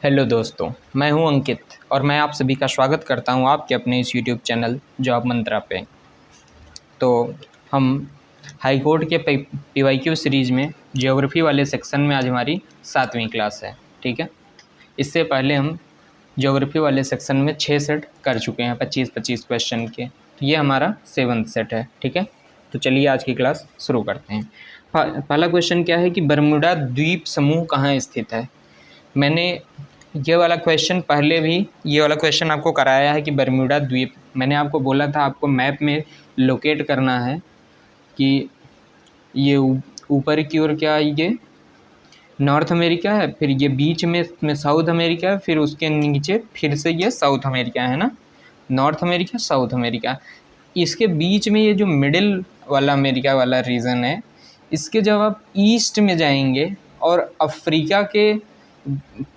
Hello दोस्तों, मैं हूं अंकित और मैं आप सभी का स्वागत करता हूं आपके अपने इस यूट्यूब चैनल जॉब मंत्रा पे। तो हम हाई कोर्ट के पीवाईक्यू सीरीज़ में ज्योग्राफी वाले सेक्शन में आज हमारी 7वीं क्लास है। ठीक है, इससे पहले हम ज्योग्राफी वाले सेक्शन में 6 सेट कर चुके हैं 25-25 क्वेश्चन के। तो ये हमारा 7th सेट है। ठीक है, तो चलिए आज की क्लास शुरू करते हैं। पहला क्वेश्चन क्या है कि बरमूडा द्वीप समूह कहाँ स्थित है। मैंने ये वाला क्वेश्चन पहले भी ये वाला क्वेश्चन आपको कराया है कि बरमूडा द्वीप, मैंने आपको बोला था आपको मैप में लोकेट करना है कि ये ऊपर की ओर क्या है, ये नॉर्थ अमेरिका है, फिर ये बीच में साउथ अमेरिका है, फिर उसके नीचे फिर से ये साउथ अमेरिका है ना, नॉर्थ अमेरिका साउथ अमेरिका। इसके बीच में ये जो मिडिल वाला अमेरिका वाला रीजन है, इसके जब आप ईस्ट में जाएंगे और अफ्रीका के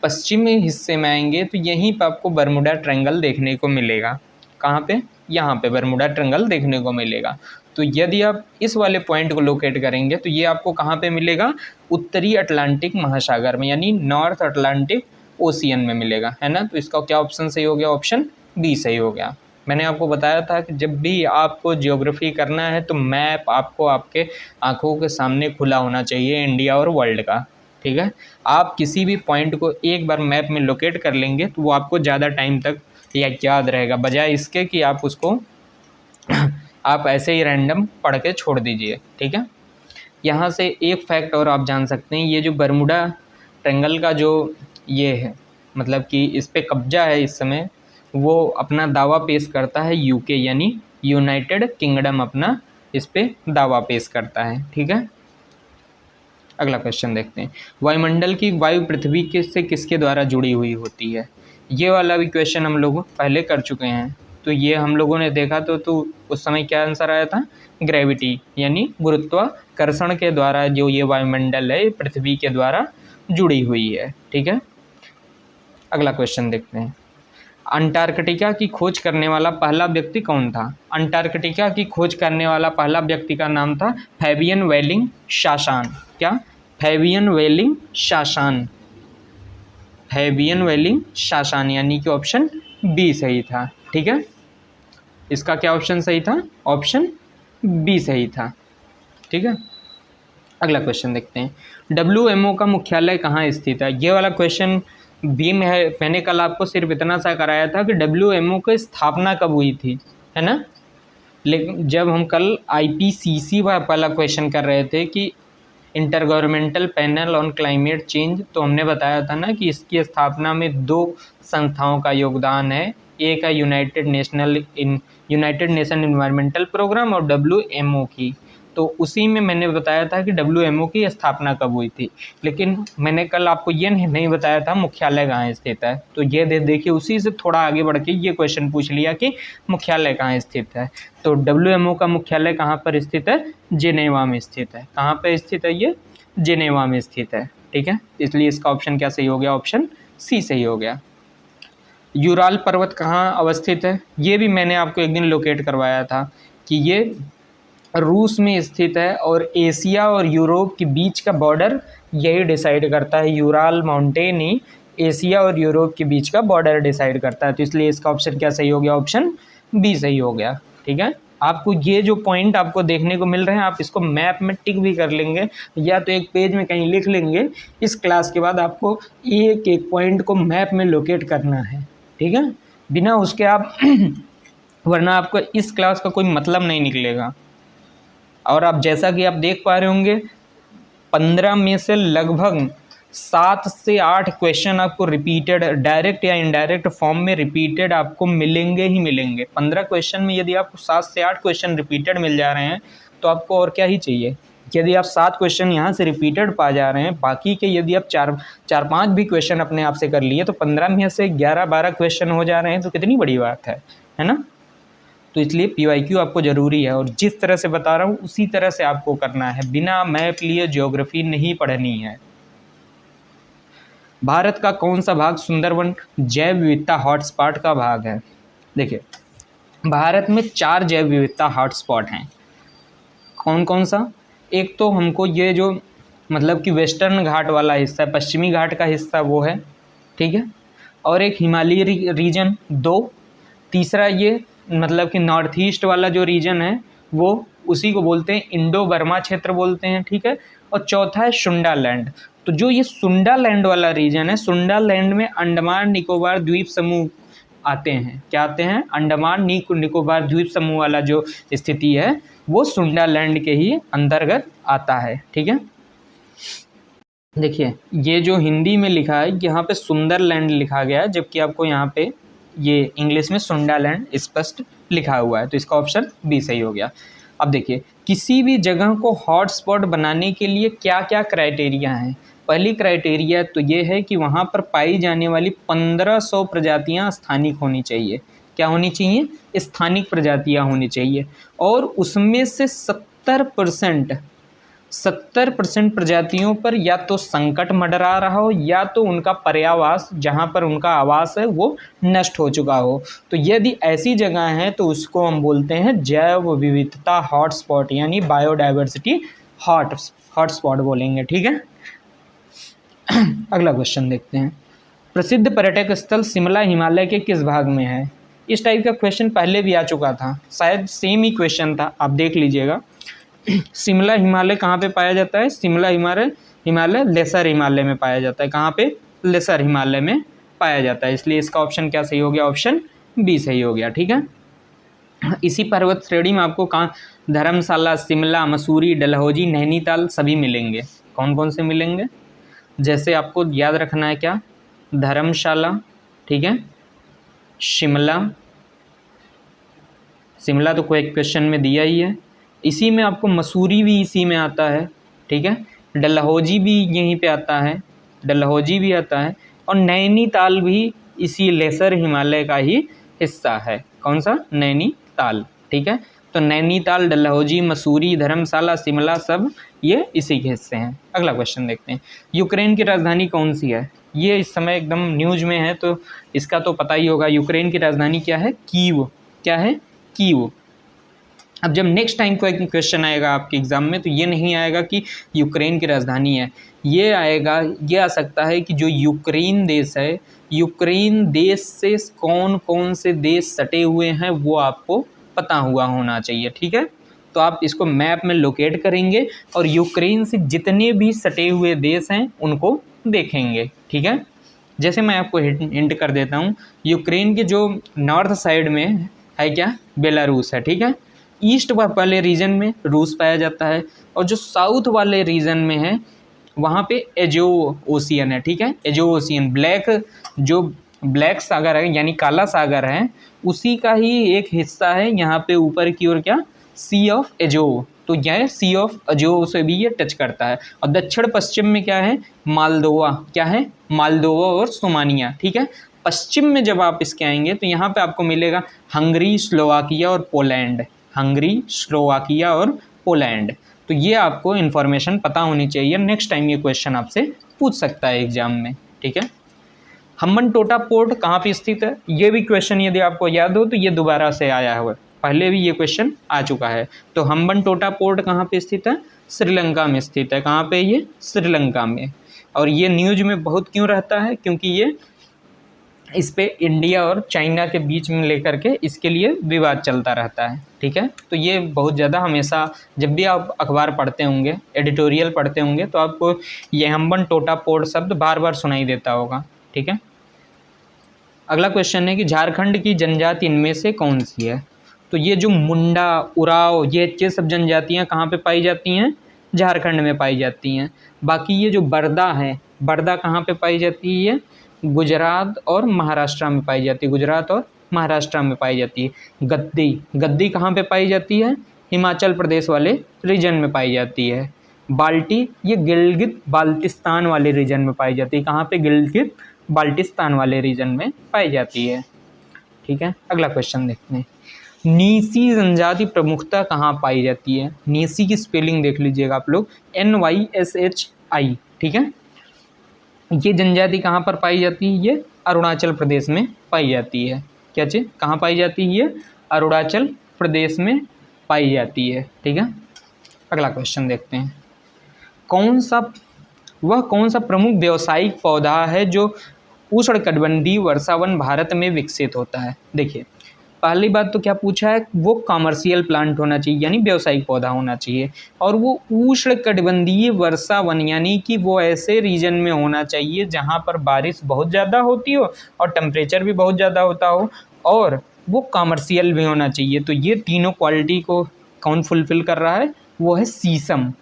पश्चिमी हिस्से में आएंगे तो यहीं पर आपको बरमूडा ट्रायंगल देखने को मिलेगा। कहाँ पे? यहाँ पे बरमूडा ट्रायंगल देखने को मिलेगा। तो यदि आप इस वाले पॉइंट को लोकेट करेंगे तो ये आपको कहाँ पे मिलेगा? उत्तरी अटलांटिक महासागर में, यानी नॉर्थ अटलांटिक ओशियन में मिलेगा, है ना। तो इसका क्या ऑप्शन सही हो गया? ऑप्शन बी सही हो गया। मैंने आपको बताया था कि जब भी आपको ज्योग्राफी करना है तो मैप आपको आपके आंखों के सामने खुला होना चाहिए, इंडिया और वर्ल्ड का। ठीक है, आप किसी भी पॉइंट को एक बार मैप में लोकेट कर लेंगे तो वो आपको ज़्यादा टाइम तक याद रहेगा, बजाय इसके कि आप उसको आप ऐसे ही रैंडम पढ़ के छोड़ दीजिए। ठीक है, यहाँ से एक फैक्ट और आप जान सकते हैं, ये जो बरमूडा ट्रायंगल का जो ये है, मतलब कि इस पे कब्जा है इस समय, वो अपना दावा पेश करता है यूके यानी यूनाइटेड किंगडम अपना इस पे दावा पेश करता है। ठीक है, अगला क्वेश्चन देखते हैं। वायुमंडल की वायु पृथ्वी के से किसके द्वारा जुड़ी हुई होती है। ये वाला भी क्वेश्चन हम लोग पहले कर चुके हैं, तो ये हम लोगों ने देखा तो उस समय क्या आंसर आया था? ग्रेविटी यानी गुरुत्वाकर्षण के द्वारा जो ये वायुमंडल है पृथ्वी के द्वारा जुड़ी हुई है। ठीक है, अगला क्वेश्चन देखते हैं। अंटार्कटिका की खोज करने वाला पहला व्यक्ति कौन था? अंटार्कटिका की खोज करने वाला पहला व्यक्ति का नाम था फैबियन वेलिंग शासान। क्या? फैबियन वेलिंग शासान। फैबियन वेलिंग शासान, यानी कि ऑप्शन बी सही था। ठीक है, इसका क्या ऑप्शन सही था? ऑप्शन बी सही था। ठीक है, अगला क्वेश्चन देखते हैं। WMO का मुख्यालय कहाँ स्थित है। ये वाला क्वेश्चन भी मैंने कल आपको सिर्फ इतना सा कराया था कि WMO की स्थापना कब हुई थी, है ना। लेकिन जब हम कल IPCC वाला क्वेश्चन कर रहे थे कि inter governmental panel on climate change, तो हमने बताया था ना कि इसकी स्थापना में 2 संस्थाओं का योगदान है। एक है यूनाइटेड नेशन इन्वायरमेंटल प्रोग्राम और WMO की। तो उसी में मैंने बताया था कि WMO की स्थापना कब हुई थी, लेकिन मैंने कल आपको ये नहीं बताया था मुख्यालय कहाँ स्थित है। तो ये देखिए, उसी से थोड़ा आगे बढ़ के ये क्वेश्चन पूछ लिया कि मुख्यालय कहाँ स्थित है। तो WMO का मुख्यालय कहाँ पर स्थित है? जेनेवा में स्थित है। कहाँ पर स्थित है ये? जेनेवा में स्थित है। ठीक है, इसलिए इसका ऑप्शन क्या सही हो गया? ऑप्शन सी सही हो गया। यूराल पर्वत कहाँ अवस्थित है? ये भी मैंने आपको एक दिन लोकेट करवाया था कि ये रूस में स्थित है और एशिया और यूरोप के बीच का बॉर्डर यही डिसाइड करता है। यूराल माउंटेन ही एशिया और यूरोप के बीच का बॉर्डर डिसाइड करता है। तो इसलिए इसका ऑप्शन क्या सही हो गया? ऑप्शन बी सही हो गया। ठीक है, आपको ये जो पॉइंट आपको देखने को मिल रहे हैं, आप इसको मैप में टिक भी कर लेंगे या तो एक पेज में कहीं लिख लेंगे। इस क्लास के बाद आपको एक एक पॉइंट को मैप में लोकेट करना है। ठीक है, बिना उसके आप वरना आपको इस क्लास का कोई मतलब नहीं निकलेगा। और आप जैसा कि आप देख पा रहे होंगे, 15 में से लगभग 7 से 8 क्वेश्चन आपको रिपीटेड डायरेक्ट या इनडायरेक्ट फॉर्म में रिपीटेड आपको मिलेंगे ही मिलेंगे। 15 क्वेश्चन में यदि आपको 7 से 8 क्वेश्चन रिपीटेड मिल जा रहे हैं तो आपको और क्या ही चाहिए। यदि आप 7 क्वेश्चन यहाँ से रिपीटेड पा जा रहे हैं, बाकी के यदि आप 4-5 भी क्वेश्चन अपने आप से कर लिए तो 15 में से 11-12 क्वेश्चन हो जा रहे हैं, तो कितनी बड़ी बात है ना। तो इसलिए पीवाईक्यू आपको ज़रूरी है और जिस तरह से बता रहा हूँ उसी तरह से आपको करना है, बिना मैप लिए ज्योग्राफी नहीं पढ़नी है। भारत का कौन सा भाग सुंदरवन जैव विविधता हॉटस्पॉट का भाग है? देखिए, भारत में 4 जैव विविधता हॉटस्पॉट हैं। कौन कौन सा? एक तो हमको ये जो मतलब कि वेस्टर्न घाट वाला हिस्सा है, पश्चिमी घाट का हिस्सा वो है। ठीक है, और एक हिमालयी रीजन 2, तीसरा ये मतलब कि नॉर्थ ईस्ट वाला जो रीजन है वो उसी को बोलते हैं इंडो बर्मा क्षेत्र बोलते हैं, ठीक है, और चौथा है सुंडा लैंड। तो जो ये सुंडा लैंड वाला रीजन है, सुंडा लैंड में अंडमान निकोबार द्वीप समूह आते हैं। क्या आते हैं? अंडमान निकोबार द्वीप समूह वाला जो स्थिति है वो सुंडा लैंड के ही अंतर्गत आता है, ठीक है। देखिए ये जो हिंदी में लिखा है यहाँ पे सुंदर लैंड लिखा गया है, जबकि आपको यहाँ पे ये इंग्लिश में सुंडा लैंड स्पष्ट लिखा हुआ है, तो इसका ऑप्शन बी सही हो गया। अब देखिए किसी भी जगह को हॉटस्पॉट बनाने के लिए क्या क्या क्राइटेरिया हैं। पहली क्राइटेरिया तो ये है कि वहाँ पर पाई जाने वाली 1500 प्रजातियाँ स्थानिक होनी चाहिए। क्या होनी चाहिए? स्थानिक प्रजातियाँ होनी चाहिए, और उसमें से 70% प्रजातियों पर या तो संकट मंडरा रहा हो या तो उनका पर्यावास जहाँ पर उनका आवास है वो नष्ट हो चुका हो। तो यदि ऐसी जगह है तो उसको हम बोलते हैं जैव विविधता हॉटस्पॉट, यानी बायोडाइवर्सिटी हॉटस्पॉट बोलेंगे, ठीक है। अगला क्वेश्चन देखते हैं। प्रसिद्ध पर्यटक स्थल शिमला हिमालय के किस भाग में है? इस टाइप का क्वेश्चन पहले भी आ चुका था, शायद सेम ही क्वेश्चन था, आप देख लीजिएगा। शिमला हिमालय कहाँ पे पाया जाता है? शिमला हिमालय लेसर हिमालय में पाया जाता है। कहाँ पे? लेसर हिमालय में पाया जाता है, इसलिए इसका ऑप्शन क्या सही हो गया? ऑप्शन बी सही हो गया, ठीक है। इसी पर्वत श्रेणी में आपको कहाँ धर्मशाला, शिमला, मसूरी, डलहौजी, नैनीताल सभी मिलेंगे। कौन कौन से मिलेंगे? जैसे आपको याद रखना है क्या? धर्मशाला, ठीक है, शिमला तो कोई क्वेश्चन में दिया ही है, इसी में आपको मसूरी भी इसी में आता है, ठीक है, डलहौजी भी यहीं पे आता है, डलहौजी भी आता है, और नैनीताल भी इसी लेसर हिमालय का ही हिस्सा है। कौन सा? नैनीताल, ठीक है। तो नैनीताल, डलहौजी, मसूरी, धर्मशाला, शिमला सब ये इसी के हिस्से हैं। अगला क्वेश्चन देखते हैं। यूक्रेन की राजधानी कौन सी है? ये इस समय एकदम न्यूज में है तो इसका तो पता ही होगा। यूक्रेन की राजधानी क्या है? कीव। क्या है? कीव। अब जब नेक्स्ट टाइम कोई क्वेश्चन आएगा आपके एग्ज़ाम में तो ये नहीं आएगा कि यूक्रेन की राजधानी है, ये आएगा, ये आ सकता है कि जो यूक्रेन देश है, यूक्रेन देश से कौन कौन से देश सटे हुए हैं वो आपको पता हुआ होना चाहिए, ठीक है। तो आप इसको मैप में लोकेट करेंगे और यूक्रेन से जितने भी सटे हुए देश हैं उनको देखेंगे, ठीक है। जैसे मैं आपको हिंट कर देता हूँ, यूक्रेन के जो नॉर्थ साइड में है क्या? बेलारूस है, ठीक है। ईस्ट वाले रीजन में रूस पाया जाता है, और जो साउथ वाले रीजन में है वहाँ पे एजो ओशियन है, ठीक है। एजो ओशियन जो ब्लैक सागर है यानी काला सागर है उसी का ही एक हिस्सा है यहाँ पे ऊपर की ओर, क्या? सी ऑफ एजो। तो यह सी ऑफ एजो से भी ये टच करता है। और दक्षिण पश्चिम में क्या है? मालदोवा। क्या है? मालदोवा और सोमानिया, ठीक है। पश्चिम में जब आप इसके आएंगे तो यहाँ पे आपको मिलेगा हंगरी, स्लोवाकिया और पोलैंड। हंगरी, स्लोवाकिया और पोलैंड। तो ये आपको इन्फॉर्मेशन पता होनी चाहिए, नेक्स्ट टाइम ये क्वेश्चन आपसे पूछ सकता है एग्जाम में, ठीक है। हम्बनटोटा पोर्ट कहाँ पे स्थित है? ये भी क्वेश्चन यदि आपको याद हो तो ये दोबारा से आया हुआ है, पहले भी ये क्वेश्चन आ चुका है। तो हम्बनटोटा पोर्ट कहाँ पे स्थित है? श्रीलंका में स्थित है। कहाँ पे? ये श्रीलंका में। और ये न्यूज में बहुत क्यों रहता है? क्योंकि ये इस पे इंडिया और चाइना के बीच में लेकर के इसके लिए विवाद चलता रहता है, ठीक है। तो ये बहुत ज़्यादा हमेशा जब भी आप अखबार पढ़ते होंगे, एडिटोरियल पढ़ते होंगे, तो आपको ये हम्बनटोटा पोर्ट शब्द बार बार सुनाई देता होगा, ठीक है। अगला क्वेश्चन है कि झारखंड की जनजाति इनमें से कौन सी है? तो ये जो मुंडा, उराव, ये सब जनजातियाँ कहाँ पे पाई जाती हैं? झारखंड में पाई जाती हैं। बाकी ये जो बरदा है, बरदा कहाँ पे पाई जाती है? ये गुजरात और महाराष्ट्र में पाई जाती है। गुजरात और महाराष्ट्र में पाई जाती है। गद्दी कहाँ पे पाई जाती है? हिमाचल प्रदेश वाले रीजन में पाई जाती है। बाल्टी, ये गिलगित बाल्टिस्तान वाले रीजन में पाई जाती है। कहाँ पे? गिलगित बाल्टिस्तान वाले रीजन में पाई जाती है, ठीक है। अगला क्वेश्चन देखते हैं। नीसी जनजाति प्रमुखता कहाँ पाई जाती है? नीसी की स्पेलिंग देख लीजिएगा आप लोग, NYSHI, ठीक है। ये जनजाति कहाँ पर पाई जाती है? ये अरुणाचल प्रदेश में पाई जाती है। क्या चीज़? कहाँ पाई जाती है? ये अरुणाचल प्रदेश में पाई जाती है, ठीक है। अगला क्वेश्चन देखते हैं। कौन सा प्रमुख व्यावसायिक पौधा है जो उष्णकटिबंधीय वर्षावन भारत में विकसित होता है। देखिए पहली बात तो क्या पूछा है, वो कमर्शियल प्लांट होना चाहिए यानी व्यावसायिक पौधा होना चाहिए, और वो उष्णकटिबंधीय वर्षावन यानी कि वो ऐसे रीजन में होना चाहिए जहाँ पर बारिश बहुत ज़्यादा होती हो और टेम्परेचर भी बहुत ज़्यादा होता हो, और वो कमर्शियल भी होना चाहिए। तो ये तीनों क्वालिटी को कौन फुलफिल कर रहा है, वो है शीशम।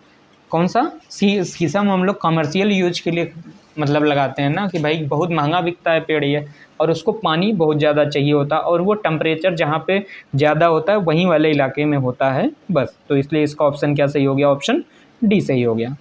कौन सा? शीशम हम लोग कमर्शियल यूज के लिए मतलब लगाते हैं ना, कि भाई बहुत महंगा बिकता है पेड़ ये, और उसको पानी बहुत ज़्यादा चाहिए होता है, और वो टेम्परेचर जहाँ पे ज़्यादा होता है वहीं वाले इलाके में होता है बस। तो इसलिए इसका ऑप्शन क्या सही हो गया, ऑप्शन डी सही हो गया।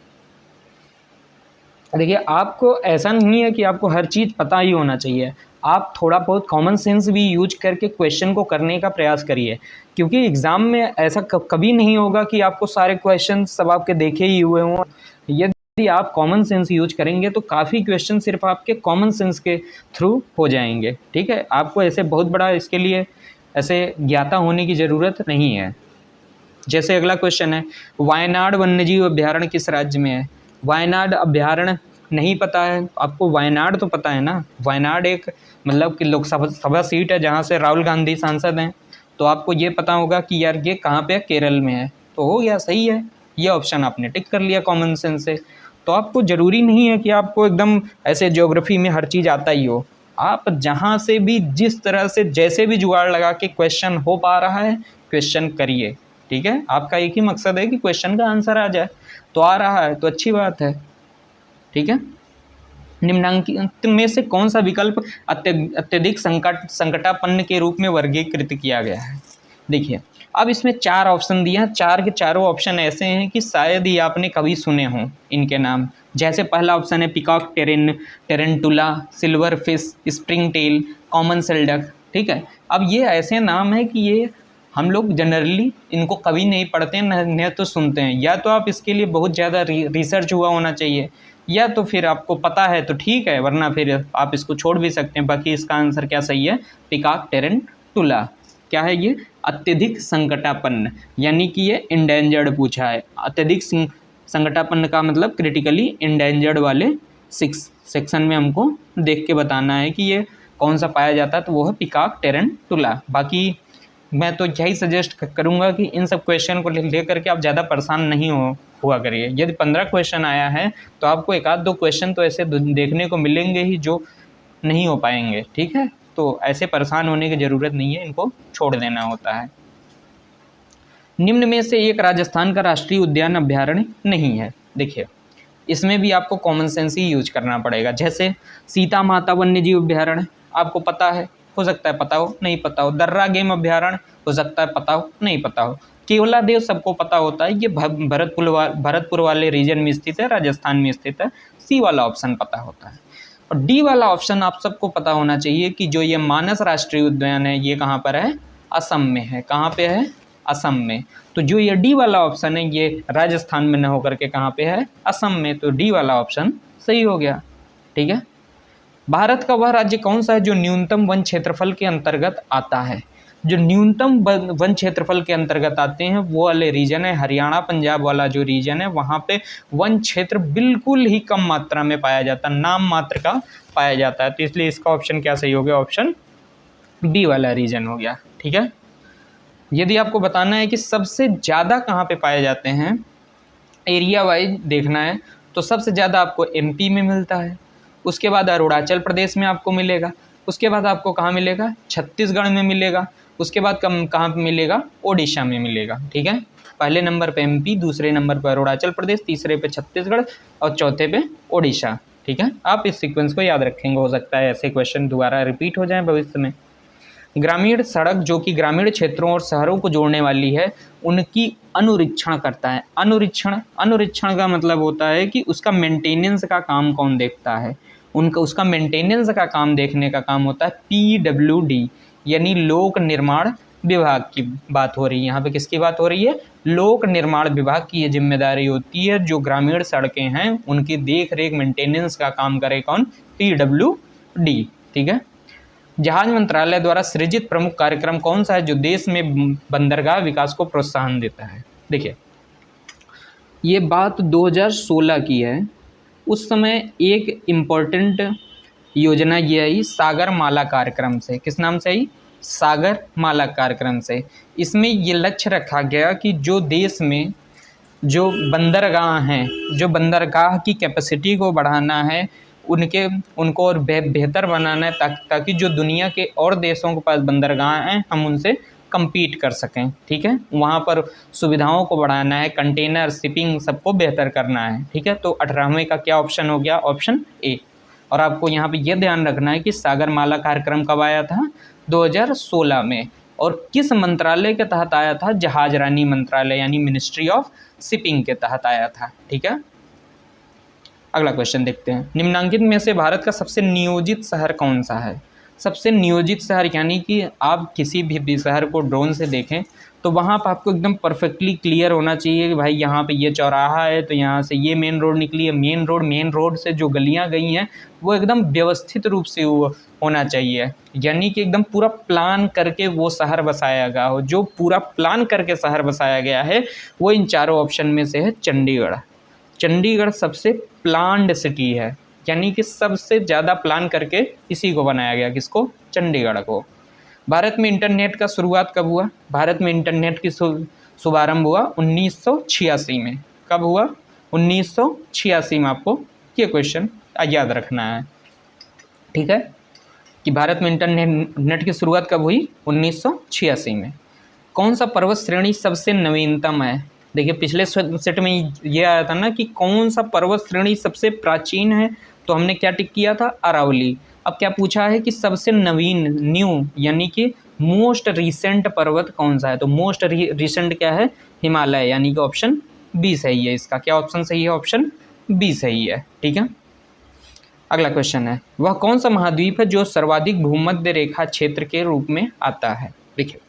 देखिए आपको ऐसा नहीं है कि आपको हर चीज़ पता ही होना चाहिए, आप थोड़ा बहुत कॉमन सेंस भी यूज करके क्वेश्चन को करने का प्रयास करिए, क्योंकि एग्ज़ाम में ऐसा कभी नहीं होगा कि आपको सारे क्वेश्चन सब आपके देखे ही हुए हों। यदि आप कॉमन सेंस यूज करेंगे तो काफ़ी क्वेश्चन सिर्फ आपके कॉमन सेंस के थ्रू हो जाएंगे। ठीक है, आपको ऐसे बहुत बड़ा इसके लिए ऐसे ज्ञाता होने की ज़रूरत नहीं है। जैसे अगला क्वेश्चन है, वायनाड वन्यजीव अभ्यारण्य किस राज्य में है? वायनाड अभ्यारण्य नहीं पता है आपको? वायनाड तो पता है ना, वायनाड एक मतलब कि लोकसभा सीट है जहाँ से राहुल गांधी सांसद हैं, तो आपको ये पता होगा कि यार ये कहाँ पे है, केरल में है। तो हो गया, सही है, ये ऑप्शन आपने टिक कर लिया कॉमन सेंस से। तो आपको ज़रूरी नहीं है कि आपको एकदम ऐसे ज्योग्राफी में हर चीज़ आता ही हो, आप जहाँ से भी जिस तरह से जैसे भी जुगाड़ लगा के क्वेश्चन हो पा रहा है क्वेश्चन करिए। ठीक है, आपका एक ही मकसद है कि क्वेश्चन का आंसर आ जाए, तो आ रहा है तो अच्छी बात है। ठीक है, निम्नांकित में से कौन सा विकल्प अत्यधिक संकटापन्न के रूप में वर्गीकृत किया गया है? देखिए अब इसमें 4 ऑप्शन दिए हैं, 4 के चारों ऑप्शन ऐसे हैं कि शायद ही आपने कभी सुने हों इनके नाम। जैसे पहला ऑप्शन है peacock tarantula, silverfish, springtail, common सेल्डक। ठीक है, अब ये ऐसे नाम है कि ये हम लोग जनरली इनको कभी नहीं पढ़ते हैं, न तो सुनते हैं। या तो आप इसके लिए बहुत ज़्यादा रिसर्च हुआ होना चाहिए, या तो फिर आपको पता है तो ठीक है, वरना फिर आप इसको छोड़ भी सकते हैं। बाकी इसका आंसर क्या सही है, पिकॉक टेरेंटुला। क्या है ये? अत्यधिक संकटापन्न, यानी कि ये इंडेंजर्ड पूछा है। अत्यधिक संकटापन्न का मतलब क्रिटिकली इंडेंजर्ड वाले सेक्शन में हमको देख के बताना है कि ये कौन सा पाया जाता है, तो वो है पिकॉक टेरेंटुला। बाकी मैं तो यही सजेस्ट करूँगा कि इन सब क्वेश्चन को लेकर के आप ज़्यादा परेशान नहीं हुआ करिए। यदि 15 क्वेश्चन आया है तो आपको एक आध दो क्वेश्चन तो ऐसे देखने को मिलेंगे ही जो नहीं हो पाएंगे। ठीक है, तो ऐसे परेशान होने की ज़रूरत नहीं है, इनको छोड़ देना होता है। निम्न में से एक राजस्थान का राष्ट्रीय उद्यान अभ्यारण्य नहीं है। देखिए इसमें भी आपको कॉमन सेंस ही यूज करना पड़ेगा। जैसे सीता माता वन्यजीव अभ्यारण्य आपको पता है, हो सकता है पता हो, नहीं पता हो। दर्रा गेम अभ्यारण्य हो सकता है पता हो, नहीं पता हो। केवलादेव सबको पता होता है, ये भरतपुर वाले रीजन में स्थित है, राजस्थान में स्थित है। सी वाला ऑप्शन पता होता है। और डी वाला ऑप्शन आप सबको पता होना चाहिए कि जो ये मानस राष्ट्रीय उद्यान है ये कहाँ पर है, असम में है। कहाँ पे है, असम में। तो जो ये डी वाला ऑप्शन है ये राजस्थान में न होकर के कहाँ पे है, असम में। तो डी वाला ऑप्शन सही हो गया। ठीक है, भारत का वह राज्य कौन सा है जो न्यूनतम वन क्षेत्रफल के अंतर्गत आता है? जो न्यूनतम वन क्षेत्रफल के अंतर्गत आते हैं वो वाले रीजन है हरियाणा पंजाब वाला जो रीजन है, वहाँ पे वन क्षेत्र बिल्कुल ही कम मात्रा में पाया जाता है, नाम मात्र का पाया जाता है। तो इसलिए इसका ऑप्शन क्या सही हो गया, ऑप्शन बी वाला रीजन हो गया। ठीक है, यदि आपको बताना है कि सबसे ज़्यादा कहाँ पे पाए जाते हैं, एरिया वाइज देखना है, तो सबसे ज़्यादा आपको एमपी में मिलता है, उसके बाद अरुणाचल प्रदेश में आपको मिलेगा, उसके बाद आपको कहाँ मिलेगा, छत्तीसगढ़ में मिलेगा, उसके बाद कहाँ पे मिलेगा, ओडिशा में मिलेगा। ठीक है, पहले नंबर पे एमपी, दूसरे नंबर पर अरुणाचल प्रदेश, तीसरे पे छत्तीसगढ़ और चौथे पे ओडिशा। ठीक है, आप इस सीक्वेंस को याद रखेंगे, हो सकता है ऐसे क्वेश्चन दोबारा रिपीट हो जाएं भविष्य में। ग्रामीण सड़क जो कि ग्रामीण क्षेत्रों और शहरों को जोड़ने वाली है, उनकी अनुरीक्षण करता है। अनुरीक्षण का मतलब होता है कि उसका मेंटेनेंस का काम कौन देखता है, उसका मेंटेनेंस का काम देखने का काम होता है PWD, यानी लोक निर्माण विभाग की बात हो रही है। यहाँ पे किसकी बात हो रही है, लोक निर्माण विभाग की ये जिम्मेदारी होती है, जो ग्रामीण सड़कें हैं उनकी देख रेख मेंटेनेंस का काम करे कौन, PWD। ठीक है, जहाज मंत्रालय द्वारा सृजित प्रमुख कार्यक्रम कौन सा है जो देश में बंदरगाह विकास को प्रोत्साहन देता है? देखिए ये बात 2016 की है। उस समय एक इम्पोर्टेंट योजना ये आई सागर माला कार्यक्रम से। किस नाम से आई? सागर माला कार्यक्रम से। इसमें ये लक्ष्य रखा गया कि जो देश में जो बंदरगाह हैं, जो बंदरगाह की कैपेसिटी को बढ़ाना है, उनको और बेहतर बनाना है, ताकि जो दुनिया के और देशों के पास बंदरगाह हैं हम उनसे compete कर सकें। ठीक है, वहाँ पर सुविधाओं को बढ़ाना है, कंटेनर शिपिंग सबको बेहतर करना है। ठीक है, तो 18वें का क्या ऑप्शन हो गया? Option A. और आपको यहाँ पे ये ध्यान रखना है कि सागरमाला कार्यक्रम कब आया था? 2016 में। और किस मंत्रालय के तहत आया था? जहाजरानी मंत्रालय यानी मिनिस्ट्री ऑफ शिपिंग के तहत आया था। ठीक है, अगला क्वेश्चन देखते हैं। निम्नांकित में से भारत का सबसे नियोजित शहर कौन सा है? सबसे नियोजित शहर यानी कि आप किसी भी शहर को ड्रोन से देखें तो वहाँ पर आपको एकदम परफेक्टली क्लियर होना चाहिए कि भाई यहाँ पे ये चौराहा है तो यहाँ से ये मेन रोड निकली है। मेन रोड से जो गलियाँ गई हैं वो एकदम व्यवस्थित रूप से होना चाहिए, यानी कि एकदम पूरा प्लान करके वो शहर बसाया गया हो। जो पूरा प्लान करके शहर बसाया गया है वो इन चारों ऑप्शन में से है चंडीगढ़। चंडीगढ़ सबसे प्लान्ड सिटी है, यानी कि सबसे ज़्यादा प्लान करके इसी को बनाया गया। किसको? चंडीगढ़ को। भारत में इंटरनेट का शुरुआत कब हुआ? भारत में इंटरनेट की शुभारंभ हुआ 1986 में। कब हुआ? 1986 में। आपको ये क्वेश्चन याद रखना है। ठीक है, कि भारत में इंटरनेट की शुरुआत कब हुई? 1986 में। कौन सा पर्वत श्रेणी सबसे नवीनतम है? देखिए पिछले सेट में ये आया था ना कि कौन सा पर्वत श्रेणी सबसे प्राचीन है, तो हमने क्या टिक किया था? अरावली। अब क्या पूछा है कि सबसे नवीन, न्यू यानी कि मोस्ट रिसेंट पर्वत कौन सा है? तो मोस्ट रिसेंट क्या है? हिमालय, यानी कि ऑप्शन बी सही है। इसका क्या ऑप्शन सही है? ऑप्शन बी सही है। ठीक है, अगला क्वेश्चन है, वह कौन सा महाद्वीप है जो सर्वाधिक भूमध्य रेखा क्षेत्र के रूप में आता है? देखिए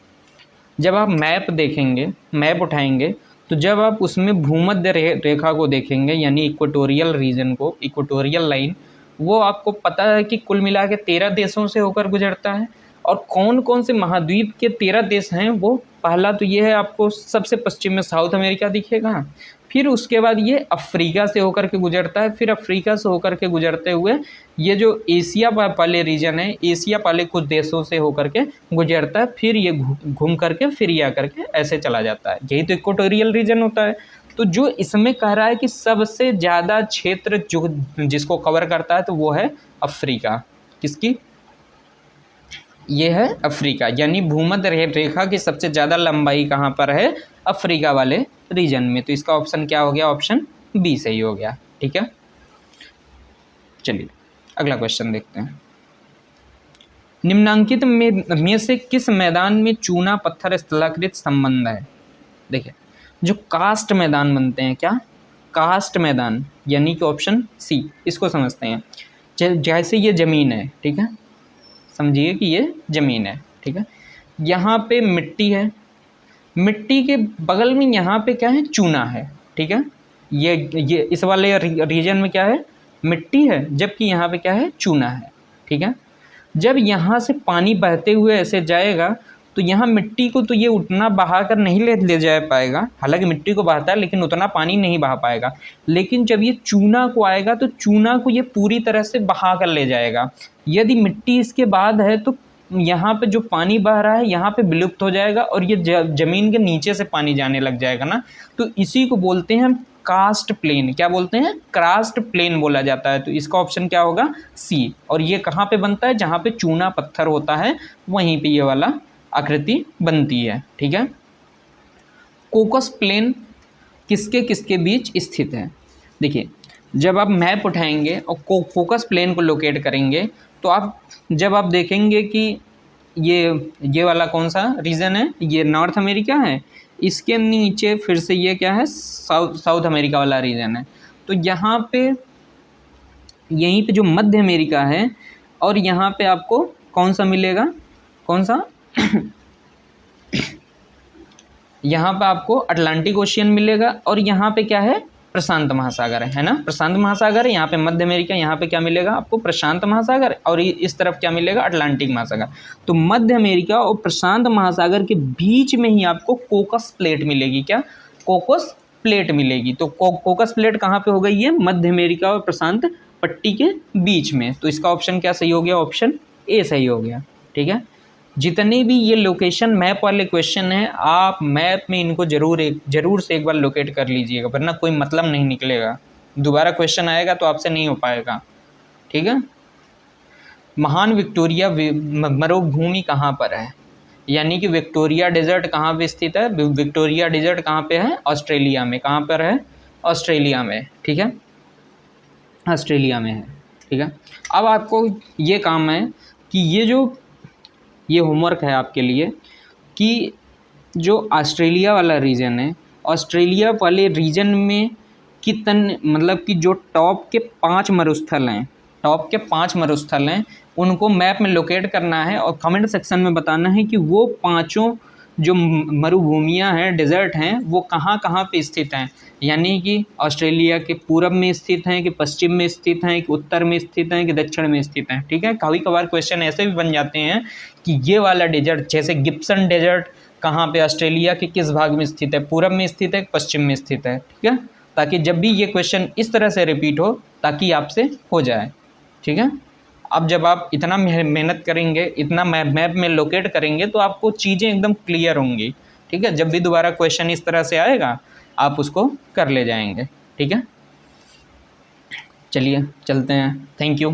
जब आप मैप देखेंगे, मैप उठाएंगे, तो जब आप उसमें भूमध्य रेखा को देखेंगे यानी इक्वेटोरियल रीजन को, इक्वेटोरियल लाइन, वो आपको पता है कि कुल मिला के 13 देशों से होकर गुजरता है। और कौन कौन से महाद्वीप के 13 देश हैं वो? पहला तो ये है, आपको सबसे पश्चिम में साउथ अमेरिका दिखेगा, फिर उसके बाद ये अफ्रीका से होकर के गुजरता है, फिर अफ्रीका से होकर के गुजरते हुए ये जो एशिया वाले रीजन है, एशिया वाले कुछ देशों से होकर के गुजरता है, फिर ये घूम करके फिर ये आकर के ऐसे चला जाता है। यही तो इक्वेटोरियल रीजन होता है। तो जो इसमें कह रहा है कि सबसे ज़्यादा क्षेत्र जो जिसको कवर करता है तो वो है अफ्रीका। किसकी? ये है अफ्रीका, यानी भूमध्य रेखा की सबसे ज़्यादा लंबाई कहाँ पर है? अफ्रीका वाले रीजन में। तो इसका ऑप्शन क्या हो गया? ऑप्शन बी सही हो गया। ठीक है, चलिए अगला क्वेश्चन देखते हैं। निम्नांकित में से किस मैदान में चूना पत्थर स्थलाकृत संबंध है? देखिए जो कास्ट मैदान बनते हैं, क्या? कास्ट मैदान, यानी कि ऑप्शन सी। इसको समझते हैं। जैसे ये ज़मीन है, ठीक है, समझिए कि ये ज़मीन है, ठीक है, यहाँ पे मिट्टी है, मिट्टी के बगल में यहाँ पे क्या है? चूना है। ठीक है, ये इस वाले रीजन में क्या है? मिट्टी है, जबकि यहाँ पे क्या है? चूना है। ठीक है, जब यहाँ से पानी बहते हुए ऐसे जाएगा तो यहाँ मिट्टी को तो ये उतना बहा कर नहीं ले जा पाएगा, हालांकि मिट्टी को बहाता है लेकिन उतना पानी नहीं बहा पाएगा। लेकिन जब ये चूना को आएगा तो चूना को ये पूरी तरह से बहा कर ले जाएगा। यदि मिट्टी इसके बाद है तो यहाँ पे जो पानी बह रहा है यहाँ पे विलुप्त हो जाएगा और ये ज़मीन के नीचे से पानी जाने लग जाएगा ना, तो इसी को बोलते हैं हम कास्ट प्लेन। क्या बोलते हैं? कास्ट प्लेन बोला जाता है। तो इसका ऑप्शन क्या होगा? सी। और ये कहाँ पे बनता है? जहाँ पे चूना पत्थर होता है वहीं पे ये वाला आकृति बनती है। ठीक है, कोकस प्लेन किसके किसके बीच स्थित है? देखिए जब आप मैप उठाएंगे और कोकस प्लेन को लोकेट करेंगे तो जब आप देखेंगे कि ये वाला कौन सा रीजन है? ये नॉर्थ अमेरिका है, इसके नीचे फिर से ये क्या है? साउथ अमेरिका वाला रीजन है। तो यहाँ पे यहीं पे जो मध्य अमेरिका है और यहाँ पे आपको कौन सा मिलेगा? कौन सा? यहाँ पे आपको अटलांटिक ओशियन मिलेगा और यहाँ पे क्या है? प्रशांत महासागर है ना? प्रशांत महासागर है, यहाँ पे मध्य अमेरिका, यहाँ पे क्या मिलेगा आपको? प्रशांत महासागर, और इस तरफ क्या मिलेगा? अटलांटिक महासागर। तो मध्य अमेरिका और प्रशांत महासागर के बीच में ही आपको कोकस प्लेट मिलेगी। क्या? कोकस प्लेट मिलेगी। तो कोकस प्लेट कहाँ पे हो गई है? मध्य अमेरिका और प्रशांत पट्टी के बीच में। तो इसका ऑप्शन क्या सही हो गया? ऑप्शन ए सही हो गया। ठीक है, जितने भी ये लोकेशन मैप वाले क्वेश्चन हैं आप मैप में इनको जरूर से एक बार लोकेट कर लीजिएगा, वरना कोई मतलब नहीं निकलेगा, दोबारा क्वेश्चन आएगा तो आपसे नहीं हो पाएगा। ठीक है, महान विक्टोरिया मरुभूमि कहाँ पर है? यानी कि विक्टोरिया डेजर्ट कहाँ पे स्थित है? विक्टोरिया डेजर्ट कहाँ पे है? ऑस्ट्रेलिया में। कहाँ पर है? ऑस्ट्रेलिया में। ठीक है, ऑस्ट्रेलिया में है। ठीक है, अब आपको ये काम है कि ये होमवर्क है आपके लिए कि जो ऑस्ट्रेलिया वाला रीजन है, ऑस्ट्रेलिया वाले रीजन में मतलब कि जो टॉप के 5 मरुस्थल हैं उनको मैप में लोकेट करना है और कमेंट सेक्शन में बताना है कि वो 5 जो मरुभूमियाँ हैं, डेजर्ट हैं, वो कहाँ कहाँ पे स्थित हैं। यानी कि ऑस्ट्रेलिया के पूरब में स्थित हैं कि पश्चिम में स्थित हैं कि उत्तर में स्थित हैं कि दक्षिण में स्थित हैं। ठीक है, कभी कभार क्वेश्चन ऐसे भी बन जाते हैं कि ये वाला डेजर्ट, जैसे गिब्सन डेजर्ट कहाँ पे ऑस्ट्रेलिया के किस भाग में स्थित है, पूरब में स्थित है, पश्चिम में स्थित है। ठीक है, ताकि जब भी ये क्वेश्चन इस तरह से रिपीट हो ताकि आपसे हो जाए। ठीक है, अब जब आप इतना मेहनत करेंगे, इतना मैप में लोकेट करेंगे तो आपको चीज़ें एकदम क्लियर होंगी। ठीक है, जब भी दोबारा क्वेश्चन इस तरह से आएगा आप उसको कर ले जाएंगे। ठीक है, चलिए चलते हैं। Thank you.